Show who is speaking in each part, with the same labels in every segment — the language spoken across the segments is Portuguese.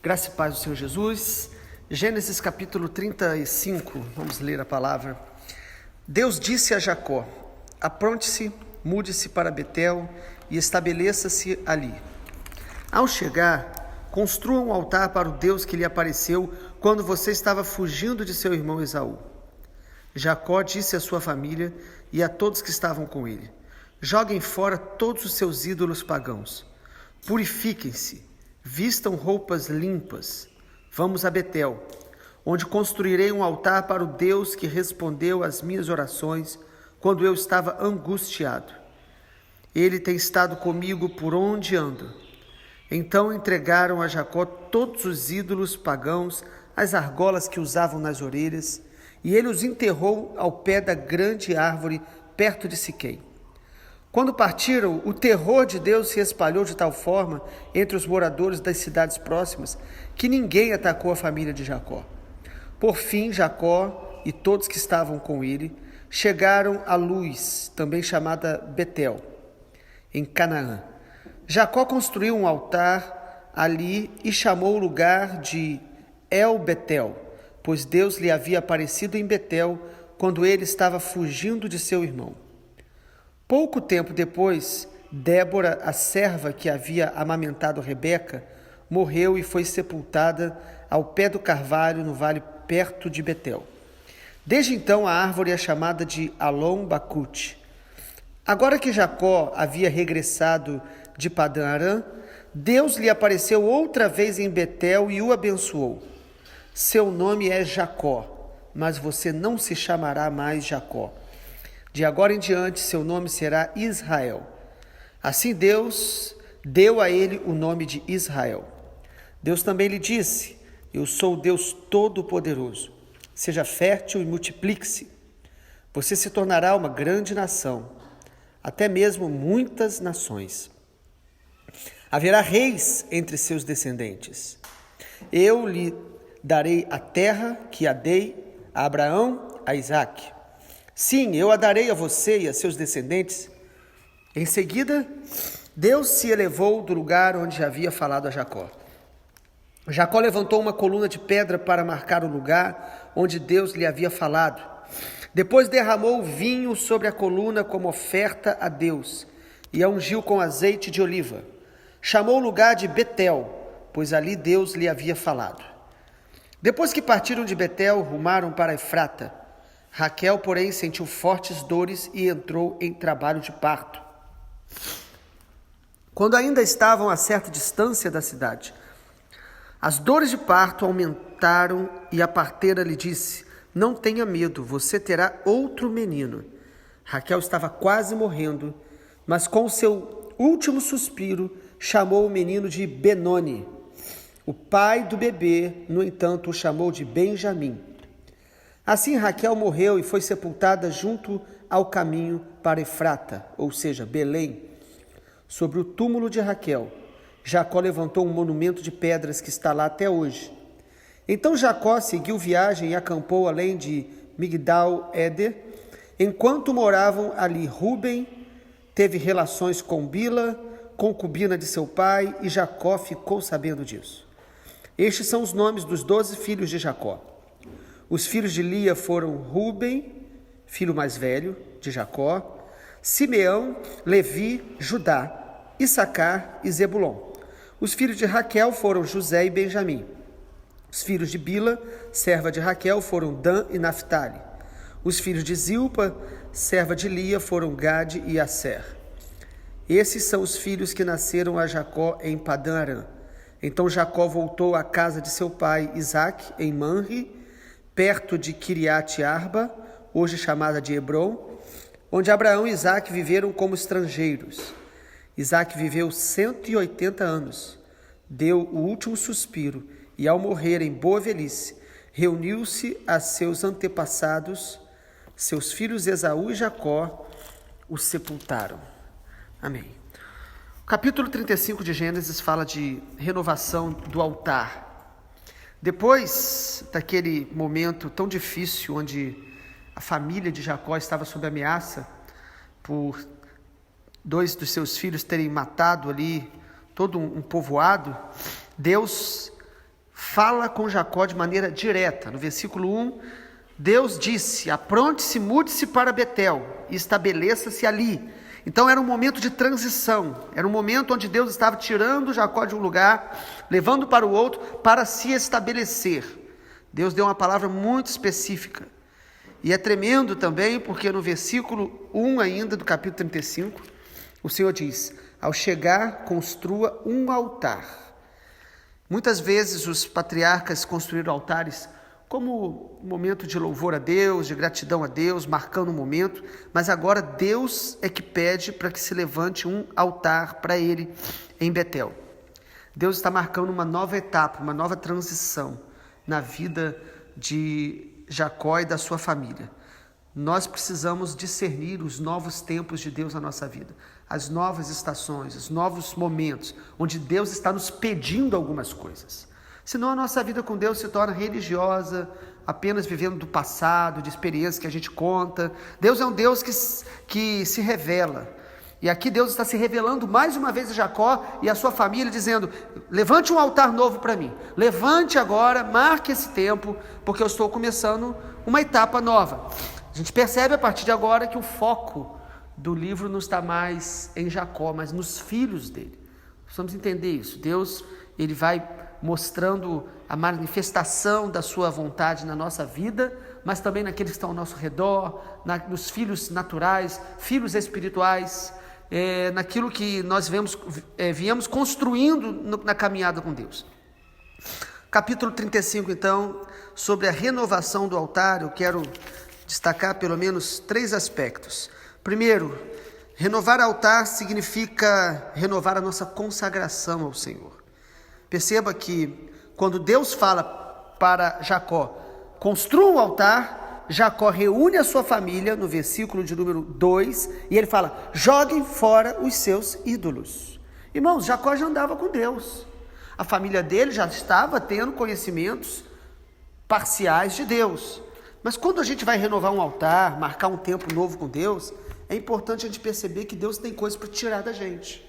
Speaker 1: Graça e paz do Senhor Jesus. Gênesis capítulo 35, vamos ler a palavra. Deus disse a Jacó: apronte-se, mude-se para Betel e estabeleça-se ali. Ao chegar, construa um altar para o Deus que lhe apareceu quando você estava fugindo de seu irmão Esaú. Jacó disse à sua família e a todos que estavam com ele: joguem fora todos os seus ídolos pagãos. Purifiquem-se, vistam roupas limpas. Vamos a Betel, onde construirei um altar para o Deus que respondeu às minhas orações quando eu estava angustiado. Ele tem estado comigo por onde ando. Então entregaram a Jacó todos os ídolos pagãos, as argolas que usavam nas orelhas, e ele os enterrou ao pé da grande árvore perto de Siquém. Quando partiram, o terror de Deus se espalhou de tal forma entre os moradores das cidades próximas que ninguém atacou a família de Jacó. Por fim, Jacó e todos que estavam com ele chegaram a Luz, também chamada Betel, em Canaã. Jacó construiu um altar ali e chamou o lugar de El-Betel, pois Deus lhe havia aparecido em Betel quando ele estava fugindo de seu irmão. Pouco tempo depois, Débora, a serva que havia amamentado Rebeca, morreu e foi sepultada ao pé do carvalho no vale perto de Betel. Desde então a árvore é chamada de Alon-Bacute. Agora que Jacó havia regressado de Padã-Arã, Deus lhe apareceu outra vez em Betel e o abençoou. Seu nome é Jacó, mas você não se chamará mais Jacó. De agora em diante, seu nome será Israel. Assim Deus deu a ele o nome de Israel. Deus também lhe disse: eu sou o Deus Todo-Poderoso. Seja fértil e multiplique-se. Você se tornará uma grande nação, até mesmo muitas nações. Haverá reis entre seus descendentes. Eu lhe darei a terra que a dei a Abraão, a Isaque. Sim, eu a darei a você e a seus descendentes. Em seguida, Deus se elevou do lugar onde havia falado a Jacó. Jacó levantou uma coluna de pedra para marcar o lugar onde Deus lhe havia falado. Depois derramou vinho sobre a coluna como oferta a Deus e a ungiu com azeite de oliva. Chamou o lugar de Betel, pois ali Deus lhe havia falado. Depois que partiram de Betel, rumaram para Efrata. Raquel, porém, sentiu fortes dores e entrou em trabalho de parto. Quando ainda estavam a certa distância da cidade, as dores de parto aumentaram e a parteira lhe disse: não tenha medo, você terá outro menino. Raquel estava quase morrendo, mas com seu último suspiro chamou o menino de Benoni. O pai do bebê, no entanto, o chamou de Benjamim. Assim Raquel morreu e foi sepultada junto ao caminho para Efrata, ou seja, Belém. Sobre o túmulo de Raquel, Jacó levantou um monumento de pedras que está lá até hoje. Então Jacó seguiu viagem e acampou além de Migdal-Eder. Enquanto moravam ali, Rúben teve relações com Bila, concubina de seu pai, e Jacó ficou sabendo disso. Estes são os nomes dos 12 filhos de Jacó. Os filhos de Lia foram Rúben, filho mais velho de Jacó, Simeão, Levi, Judá, Issacar e Zebulon. Os filhos de Raquel foram José e Benjamim. Os filhos de Bila, serva de Raquel, foram Dan e Naphtali. Os filhos de Zilpa, serva de Lia, foram Gade e Asser. Esses são os filhos que nasceram a Jacó em Padã-Arã. Então Jacó voltou à casa de seu pai Isaque, em Manre, perto de Quiriate-Arba, hoje chamada de Hebrom, onde Abraão e Isaque viveram como estrangeiros. Isaque viveu 180 anos, deu o último suspiro e, ao morrer em boa velhice, reuniu-se a seus antepassados, seus filhos Esaú e Jacó o sepultaram. Amém. O capítulo 35 de Gênesis fala de renovação do altar. Depois daquele momento tão difícil, onde a família de Jacó estava sob ameaça por 2 dos seus filhos terem matado ali todo um povoado, Deus fala com Jacó de maneira direta. No versículo 1, Deus disse: apronte-se, mude-se para Betel e estabeleça-se ali. Então era um momento de transição, era um momento onde Deus estava tirando Jacó de um lugar, levando para o outro, para se estabelecer. Deus deu uma palavra muito específica. E é tremendo também, porque no versículo 1 ainda, do capítulo 35, o Senhor diz: ao chegar, construa um altar. Muitas vezes os patriarcas construíram altares como um momento de louvor a Deus, de gratidão a Deus, marcando um momento, mas agora Deus é que pede para que se levante um altar para ele em Betel. Deus está marcando uma nova etapa, uma nova transição na vida de Jacó e da sua família. Nós precisamos discernir os novos tempos de Deus na nossa vida, as novas estações, os novos momentos, onde Deus está nos pedindo algumas coisas. Senão a nossa vida com Deus se torna religiosa, apenas vivendo do passado, de experiências que a gente conta. Deus é um Deus que se revela. E aqui Deus está se revelando mais uma vez a Jacó e a sua família, dizendo: levante um altar novo para mim. Levante agora, marque esse tempo, porque eu estou começando uma etapa nova. A gente percebe a partir de agora que o foco do livro não está mais em Jacó, mas nos filhos dele. Precisamos entender isso. Deus, ele vai mostrando a manifestação da sua vontade na nossa vida, mas também naqueles que estão ao nosso redor, nos filhos naturais, filhos espirituais, naquilo que nós viemos construindo na caminhada com Deus. Capítulo 35, então, sobre a renovação do altar, eu quero destacar pelo menos 3 aspectos. Primeiro, renovar altar significa renovar a nossa consagração ao Senhor. Perceba que quando Deus fala para Jacó: construa um altar, Jacó reúne a sua família, no versículo de número 2, e ele fala: joguem fora os seus ídolos. Irmãos, Jacó já andava com Deus. A família dele já estava tendo conhecimentos parciais de Deus. Mas quando a gente vai renovar um altar, marcar um tempo novo com Deus, é importante a gente perceber que Deus tem coisas para tirar da gente.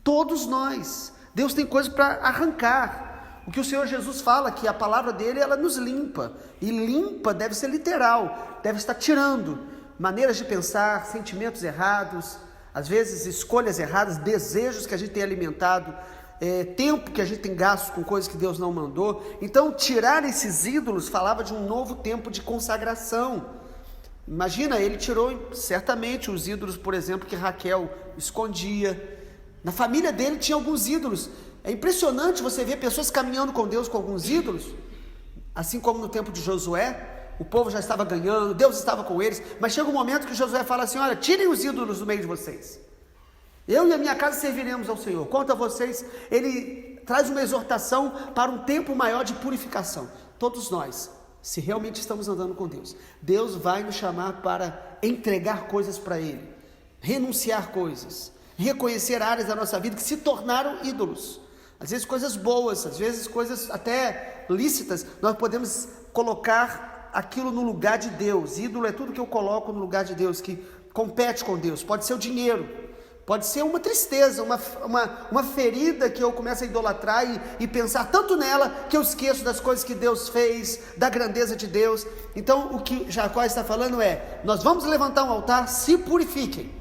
Speaker 1: Todos nós. Deus tem coisas para arrancar. O que o Senhor Jesus fala, que a palavra dele, ela nos limpa. E limpa deve ser literal, deve estar tirando maneiras de pensar, sentimentos errados, às vezes escolhas erradas, desejos que a gente tem alimentado, tempo que a gente tem gasto com coisas que Deus não mandou. Então, tirar esses ídolos falava de um novo tempo de consagração. Imagina, ele tirou certamente os ídolos, por exemplo, que Raquel escondia. Na família dele tinha alguns ídolos. É impressionante você ver pessoas caminhando com Deus com alguns ídolos, assim como no tempo de Josué. O povo já estava ganhando, Deus estava com eles, mas chega um momento que Josué fala assim: olha, tirem os ídolos do meio de vocês, eu e a minha casa serviremos ao Senhor. Quanto a vocês, ele traz uma exortação para um tempo maior de purificação. Todos nós, se realmente estamos andando com Deus, Deus vai nos chamar para entregar coisas para Ele, renunciar coisas, reconhecer áreas da nossa vida que se tornaram ídolos. Às vezes coisas boas, às vezes coisas até lícitas, nós podemos colocar aquilo no lugar de Deus. Ídolo é tudo que eu coloco no lugar de Deus, que compete com Deus. Pode ser o dinheiro, pode ser uma tristeza, uma ferida que eu começo a idolatrar e pensar tanto nela, que eu esqueço das coisas que Deus fez, da grandeza de Deus. Então o que Jacó está falando é: nós vamos levantar um altar, se purifiquem,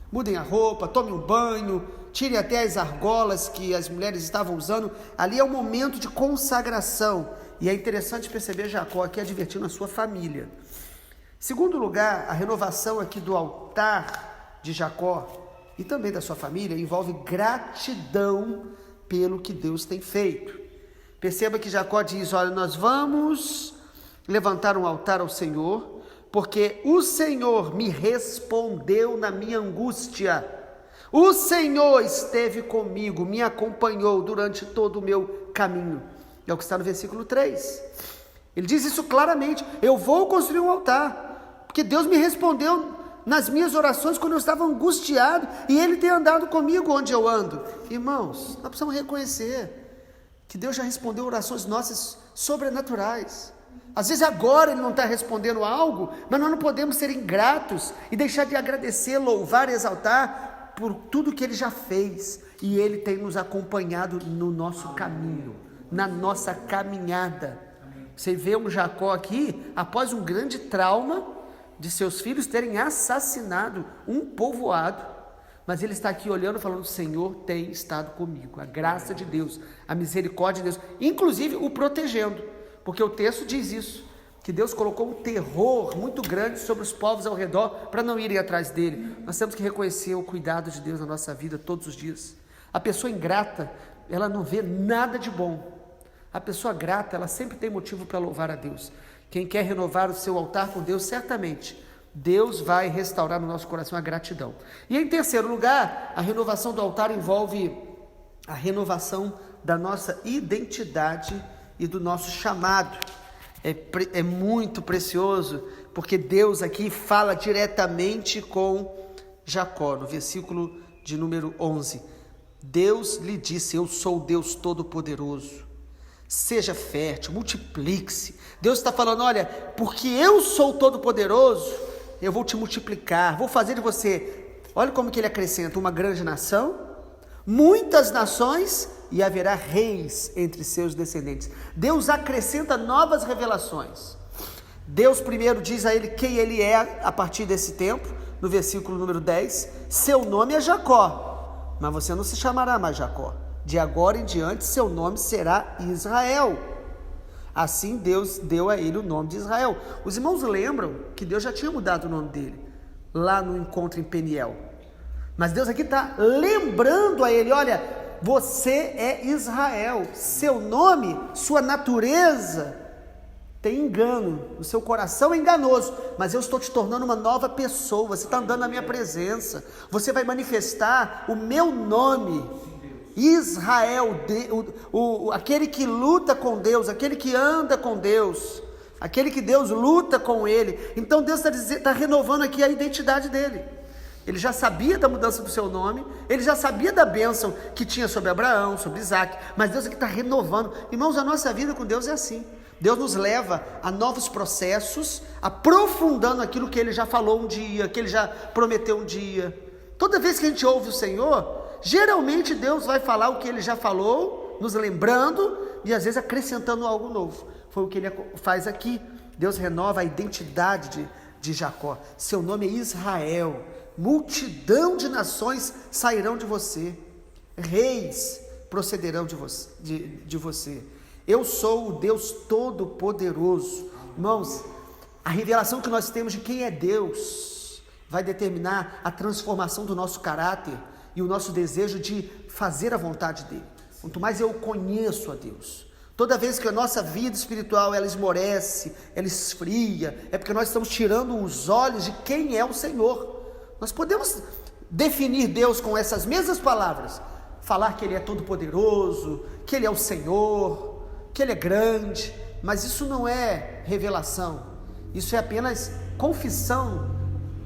Speaker 1: mudem a roupa, tomem um banho, tirem até as argolas que as mulheres estavam usando. Ali é um momento de consagração. E é interessante perceber Jacó aqui advertindo a sua família. Segundo lugar, a renovação aqui do altar de Jacó e também da sua família envolve gratidão pelo que Deus tem feito. Perceba que Jacó diz: olha, nós vamos levantar um altar ao Senhor, porque o Senhor me respondeu na minha angústia. O Senhor esteve comigo, me acompanhou durante todo o meu caminho. É o que está no versículo 3. Ele diz isso claramente: eu vou construir um altar, porque Deus me respondeu nas minhas orações quando eu estava angustiado, e Ele tem andado comigo onde eu ando. Irmãos, nós precisamos reconhecer que Deus já respondeu orações nossas sobrenaturais. Às vezes agora Ele não está respondendo algo, mas nós não podemos ser ingratos e deixar de agradecer, louvar e exaltar por tudo que Ele já fez. E Ele tem nos acompanhado no nosso caminho, na nossa caminhada. Você vê um Jacó aqui, após um grande trauma de seus filhos terem assassinado um povoado, mas ele está aqui olhando, falando: o Senhor tem estado comigo, a graça de Deus, a misericórdia de Deus, inclusive o protegendo, porque o texto diz isso, que Deus colocou um terror muito grande sobre os povos ao redor, para não irem atrás dele. Nós temos que reconhecer o cuidado de Deus na nossa vida todos os dias. A pessoa ingrata, ela não vê nada de bom. A pessoa grata, ela sempre tem motivo para louvar a Deus. Quem quer renovar o seu altar com Deus, certamente Deus vai restaurar no nosso coração a gratidão. E em terceiro lugar, a renovação do altar envolve a renovação da nossa identidade e do nosso chamado. É muito precioso, porque Deus aqui fala diretamente com Jacó, no versículo de número 11. Deus lhe disse: eu sou o Deus Todo-Poderoso, seja fértil, multiplique-se. Deus está falando: olha, porque eu sou Todo-Poderoso, eu vou te multiplicar, vou fazer de você, olha como que ele acrescenta, uma grande nação, muitas nações, e haverá reis entre seus descendentes. Deus acrescenta novas revelações. Deus primeiro diz a ele quem ele é a partir desse tempo, no versículo número 10, seu nome é Jacó, mas você não se chamará mais Jacó, de agora em diante seu nome será Israel. Assim Deus deu a ele o nome de Israel. Os irmãos lembram que Deus já tinha mudado o nome dele, lá no encontro em Peniel, mas Deus aqui está lembrando a ele: olha, você é Israel, seu nome, sua natureza tem engano, o seu coração é enganoso, mas eu estou te tornando uma nova pessoa, você está andando na minha presença, você vai manifestar o meu nome, Israel, aquele que luta com Deus, aquele que anda com Deus, aquele que Deus luta com ele. Então Deus está renovando aqui a identidade dele. Ele já sabia da mudança do seu nome, ele já sabia da bênção que tinha sobre Abraão, sobre Isaac, mas Deus aqui está renovando. Irmãos, a nossa vida com Deus é assim. Deus nos leva a novos processos, aprofundando aquilo que ele já falou um dia, que ele já prometeu um dia. Toda vez que a gente ouve o Senhor, geralmente Deus vai falar o que ele já falou, nos lembrando e às vezes acrescentando algo novo. Foi o que ele faz aqui. Deus renova a identidade de Jacó. Seu nome é Israel. Multidão de nações sairão de você, reis procederão de você. Eu sou o Deus Todo-Poderoso. Irmãos, a revelação que nós temos de quem é Deus vai determinar a transformação do nosso caráter e o nosso desejo de fazer a vontade dele. Quanto mais eu conheço a Deus, toda vez que a nossa vida espiritual ela esmorece, ela esfria, é porque nós estamos tirando os olhos de quem é o Senhor. Nós podemos definir Deus com essas mesmas palavras, falar que Ele é todo-poderoso, que Ele é o Senhor, que Ele é grande, mas isso não é revelação, isso é apenas confissão,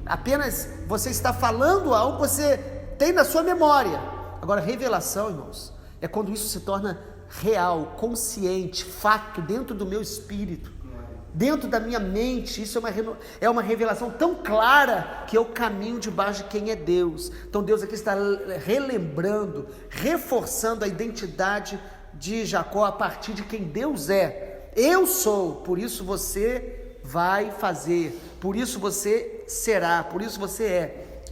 Speaker 1: apenas você está falando algo que você tem na sua memória. Agora, revelação, irmãos, é quando isso se torna real, consciente, fato dentro do meu espírito, dentro da minha mente. Isso é uma revelação tão clara que eu caminho debaixo de quem é Deus. Então Deus aqui está relembrando, reforçando a identidade de Jacó a partir de quem Deus é. Eu sou, por isso você vai fazer, por isso você será, por isso você é.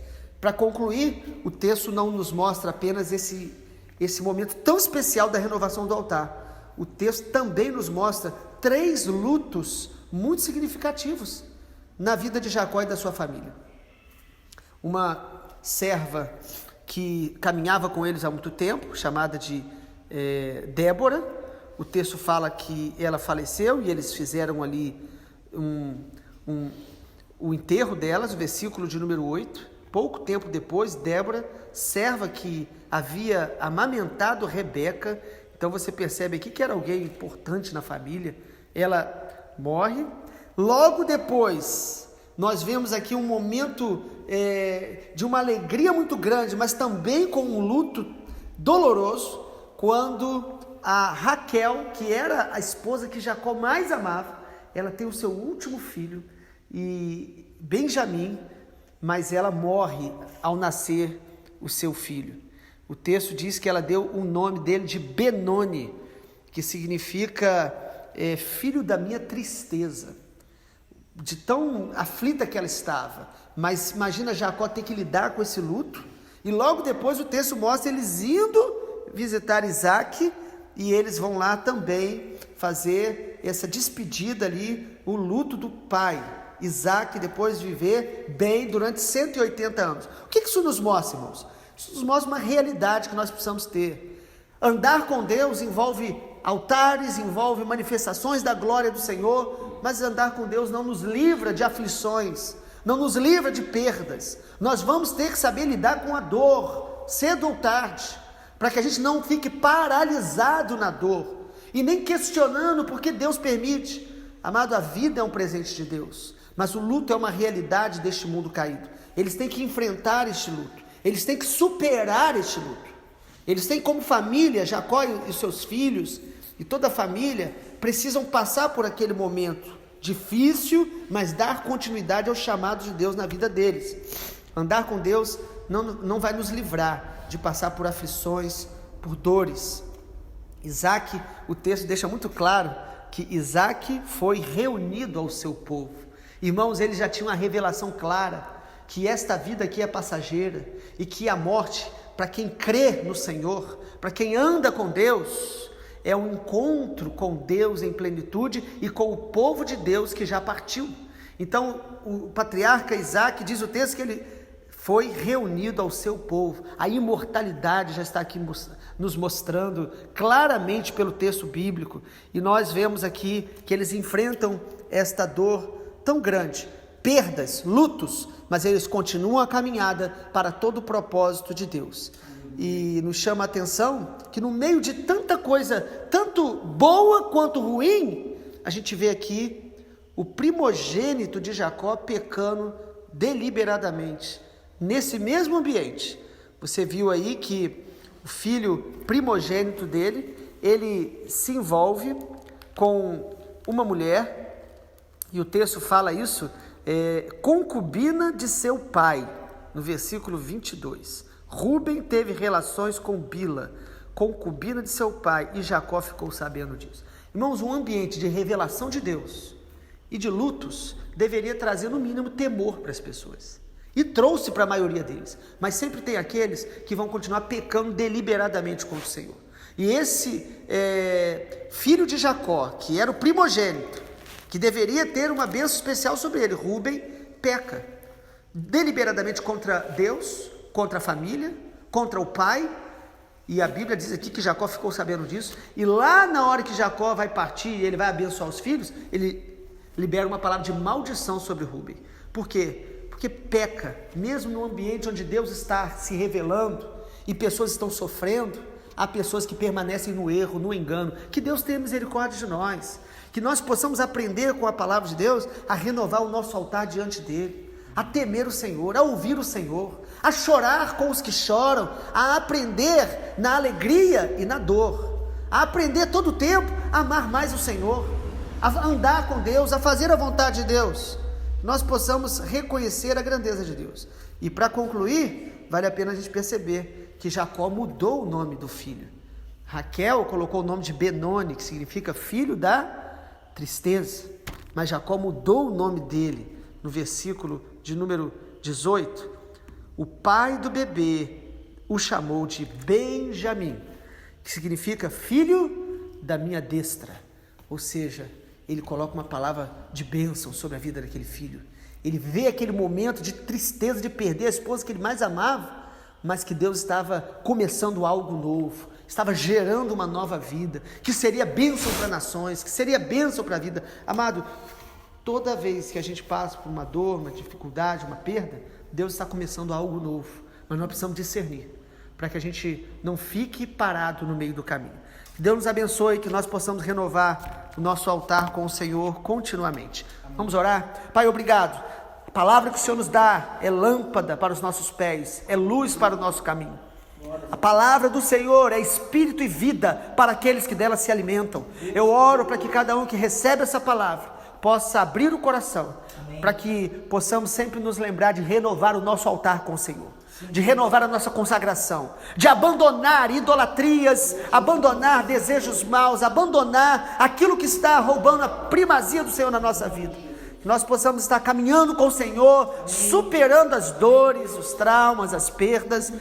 Speaker 1: Para concluir, o texto não nos mostra apenas esse momento tão especial da renovação do altar. O texto também nos mostra 3 lutos muito significativos na vida de Jacó e da sua família. Uma serva que caminhava com eles há muito tempo, chamada de Débora. O texto fala que ela faleceu e eles fizeram ali o enterro delas, o versículo de número 8. Pouco tempo depois, Débora, serva que havia amamentado Rebeca, então você percebe aqui que era alguém importante na família, ela morre. Logo depois, nós vemos aqui um momento de uma alegria muito grande, mas também com um luto doloroso, quando a Raquel, que era a esposa que Jacó mais amava, ela tem o seu último filho, e Benjamim, mas ela morre ao nascer o seu filho. O texto diz que ela deu o nome dele de Benoni, que significa filho da minha tristeza, de tão aflita que ela estava. Mas imagina Jacó ter que lidar com esse luto, e logo depois o texto mostra eles indo visitar Isaac, e eles vão lá também fazer essa despedida ali, o luto do pai. Isaac depois de viver bem durante 180 anos. O que isso nos mostra, irmãos? Isso nos mostra uma realidade que nós precisamos ter. Andar com Deus envolve altares, envolve manifestações da glória do Senhor, mas andar com Deus não nos livra de aflições, não nos livra de perdas. Nós vamos ter que saber lidar com a dor, cedo ou tarde, para que a gente não fique paralisado na dor, e nem questionando porque Deus permite. Amado, a vida é um presente de Deus, mas o luto é uma realidade deste mundo caído. Eles têm que enfrentar este luto, eles têm que superar este luto. Eles têm como família, Jacó e seus filhos, e toda a família, precisam passar por aquele momento difícil, mas dar continuidade ao chamado de Deus na vida deles. Andar com Deus não vai nos livrar de passar por aflições, por dores. Isaac, o texto deixa muito claro que Isaac foi reunido ao seu povo. Irmãos, eles já tinham uma revelação clara que esta vida aqui é passageira e que a morte, para quem crê no Senhor, para quem anda com Deus, é um encontro com Deus em plenitude e com o povo de Deus que já partiu. Então, o patriarca Isaac, diz o texto que ele foi reunido ao seu povo. A imortalidade já está aqui nos mostrando claramente pelo texto bíblico, e nós vemos aqui que eles enfrentam esta dor tão grande, perdas, lutos, mas eles continuam a caminhada para todo o propósito de Deus. E nos chama a atenção que no meio de tanta coisa, tanto boa quanto ruim, a gente vê aqui o primogênito de Jacó pecando deliberadamente. Nesse mesmo ambiente, você viu aí que o filho primogênito dele, ele se envolve com uma mulher, e o texto fala isso, concubina de seu pai, no versículo 22. Rúben teve relações com Bila, concubina de seu pai, e Jacó ficou sabendo disso. Irmãos, um ambiente de revelação de Deus e de lutos deveria trazer no mínimo temor para as pessoas. E trouxe para a maioria deles, mas sempre tem aqueles que vão continuar pecando deliberadamente contra o Senhor. E esse filho de Jacó, que era o primogênito, que deveria ter uma bênção especial sobre ele, Rúben, peca deliberadamente contra Deus, contra a família, contra o pai, e a Bíblia diz aqui que Jacó ficou sabendo disso, e lá na hora que Jacó vai partir e ele vai abençoar os filhos, ele libera uma palavra de maldição sobre Rúben. Por quê? Porque peca, mesmo no ambiente onde Deus está se revelando e pessoas estão sofrendo, há pessoas que permanecem no erro, no engano. Que Deus tenha misericórdia de nós, que nós possamos aprender com a palavra de Deus a renovar o nosso altar diante dele, a temer o Senhor, a ouvir o Senhor, a chorar com os que choram, a aprender na alegria e na dor, a aprender todo o tempo a amar mais o Senhor, a andar com Deus, a fazer a vontade de Deus. Nós possamos reconhecer a grandeza de Deus. E para concluir, vale a pena a gente perceber que Jacó mudou o nome do filho. Raquel colocou o nome de Benoni, que significa filho da tristeza, mas Jacó mudou o nome dele. No versículo de número 18, o pai do bebê o chamou de Benjamim, que significa filho da minha destra. Ou seja, ele coloca uma palavra de bênção sobre a vida daquele filho. Ele vê aquele momento de tristeza de perder a esposa que ele mais amava, mas que Deus estava começando algo novo, estava gerando uma nova vida, que seria bênção para nações, que seria bênção para a vida. Amado, toda vez que a gente passa por uma dor, uma dificuldade, uma perda, Deus está começando algo novo, mas nós precisamos discernir, para que a gente não fique parado no meio do caminho. Que Deus nos abençoe, que nós possamos renovar o nosso altar com o Senhor continuamente. Vamos orar? Pai, obrigado. A palavra que o Senhor nos dá é lâmpada para os nossos pés, é luz para o nosso caminho. A palavra do Senhor é espírito e vida para aqueles que dela se alimentam. Eu oro para que cada um que recebe essa palavra possa abrir o coração, para que possamos sempre nos lembrar de renovar o nosso altar com o Senhor. de renovar a nossa consagração, de abandonar idolatrias, abandonar desejos maus, abandonar aquilo que está roubando a primazia do Senhor na nossa vida. Que nós possamos estar caminhando com o Senhor, superando as dores, os traumas, as perdas,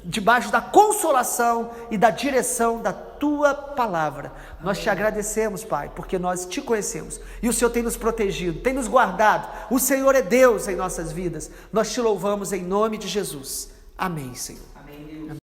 Speaker 1: debaixo da consolação e da direção da Tua palavra. Nós te agradecemos, Pai, porque nós te conhecemos e o Senhor tem nos protegido, tem nos guardado. O Senhor é Deus em nossas vidas. Nós te louvamos em nome de Jesus. Amém, Senhor. Amém.